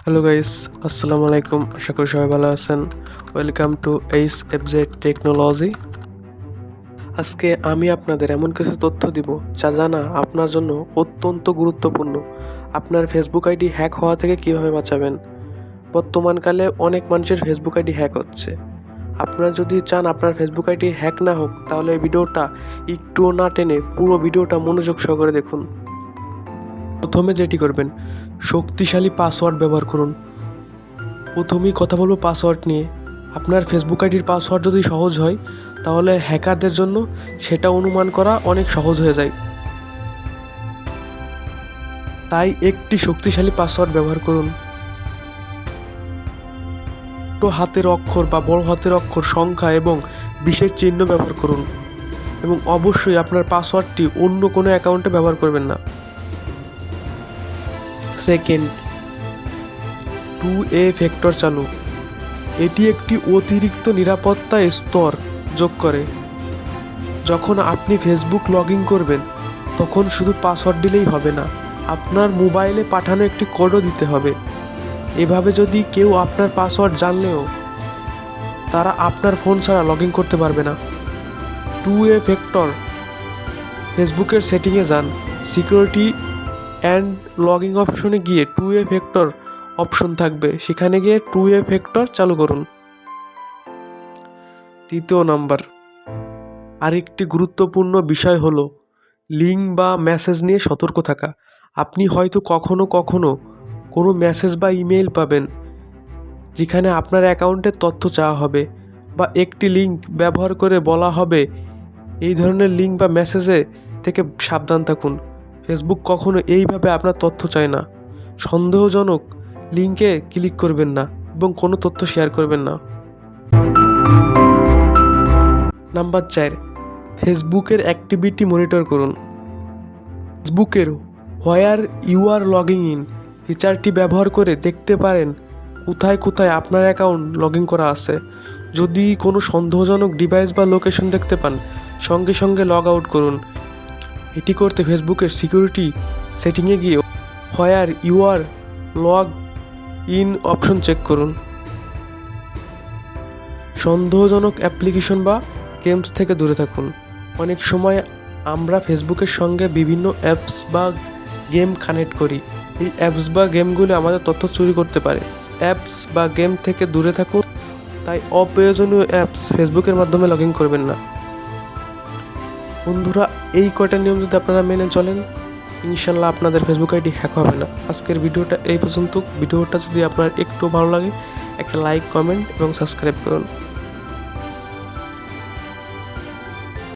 Hello guys, আসসালামু আলাইকুম। আশা করি সবাই ভালো আছেন। Welcome to H technology. আজকে আমি আপনাদের এমন কিছু তথ্য দিব যা জানা আপনার জন্য অত্যন্ত গুরুত্বপূর্ণ। আপনার ফেসবুক আইডি হ্যাক হওয়া থেকে কিভাবে বাঁচাবেন। বর্তমানকালে অনেক মানুষের ফেসবুক আইডি হ্যাক হচ্ছে। আপনারা যদি চান আপনার ফেসবুক আইডি হ্যাক না হোক, তাহলে এই ভিডিওটা একটুও না টেনে পুরো ভিডিওটা মনোযোগ সহকারে দেখুন। প্রথমে যেটি করবেন, শক্তিশালী পাসওয়ার্ড ব্যবহার করুন। প্রথমেই কথা বলবো পাসওয়ার্ড নিয়ে। আপনার ফেসবুক আইডির পাসওয়ার্ড যদি সহজ হয়, তাহলে হ্যাকারদের জন্য সেটা অনুমান করা অনেক সহজ হয়ে যায়। তাই একটি শক্তিশালী পাসওয়ার্ড ব্যবহার করুন। ছোট হাতের অক্ষর বা বড় হাতের অক্ষর, সংখ্যা এবং বিশেষ চিহ্ন ব্যবহার করুন। এবং অবশ্যই আপনার পাসওয়ার্ডটি অন্য কোনো অ্যাকাউন্টে ব্যবহার করবেন না। সেকেন্ড, 2A ফ্যাক্টর চালু। এটি একটি অতিরিক্ত নিরাপত্তা স্তর যোগ করে। যখন আপনি ফেসবুক লগ ইন করবেন, তখন শুধু পাসওয়ার্ড দিলেই হবে না, আপনার মোবাইলে পাঠানো একটি কোডও দিতে হবে। এভাবে যদি কেউ আপনার পাসওয়ার্ড জানলেও তারা আপনার ফোন ছাড়া লগ ইন করতে পারবে না। 2A ফ্যাক্টর, ফেসবুকের সেটিংয়ে যান, সিকিউরিটি অ্যান্ড লগইন অপশনে গিয়ে 2A ফ্যাক্টর অপশন থাকবে, সেখানে গিয়ে 2A ফ্যাক্টর চালু করুন। তৃতীয় নাম্বার, আরেকটি গুরুত্বপূর্ণ বিষয় হলো লিঙ্ক বা মেসেজ নিয়ে সতর্ক থাকা। আপনি হয়তো কখনো কোনো মেসেজ বা ইমেইল পাবেন যেখানে আপনার অ্যাকাউন্টের তথ্য চাওয়া হবে, বা একটি লিঙ্ক ব্যবহার করে বলা হবে এই ধরনের লিঙ্ক বা মেসেজে থেকে সাবধান থাকুন। ফেসবুক কখনো এইভাবে আপনার তথ্য চায় না। সন্দেহজনক লিঙ্কে ক্লিক করবেন না এবং কোনো তথ্য শেয়ার করবেন না। নাম্বার 4, ফেসবুকের অ্যাক্টিভিটি মনিটর করুন। ফেসবুকের where you are logging in ফিচারটি ব্যবহার করে দেখতে পারেন কোথায় আপনার অ্যাকাউন্ট লগ ইন করা আছে। যদি কোনো সন্দেহজনক ডিভাইস বা লোকেশন দেখতে পান, সঙ্গে সঙ্গে লগ আউট করুন। এটি করতে ফেসবুকের সিকিউরিটি সেটিংয়ে গিয়ে where you are log in option check করুন। সন্দেহজনক অ্যাপ্লিকেশন বা গেমস থেকে দূরে থাকুন। অনেক সময় আমরা ফেসবুকের সঙ্গে বিভিন্ন অ্যাপস বা গেম কানেক্ট করি। এই অ্যাপস বা গেমগুলি আমাদের তথ্য চুরি করতে পারে। অ্যাপস বা গেম থেকে দূরে থাকুন। তাই অপ্রয়োজনীয় অ্যাপস ফেসবুকের মাধ্যমে লগ ইন করবেন না। বন্ধুরা, এই কয়টা নিয়ম যদি আপনারা মেনে চলেন, ইনশাল্লাহ আপনাদের ফেসবুক আইডি হ্যাক হবে না। আজকের ভিডিওটা এই পর্যন্ত। ভিডিওটা যদি আপনার একটু ভালো লাগে, একটা লাইক, কমেন্ট এবং সাবস্ক্রাইব করুন।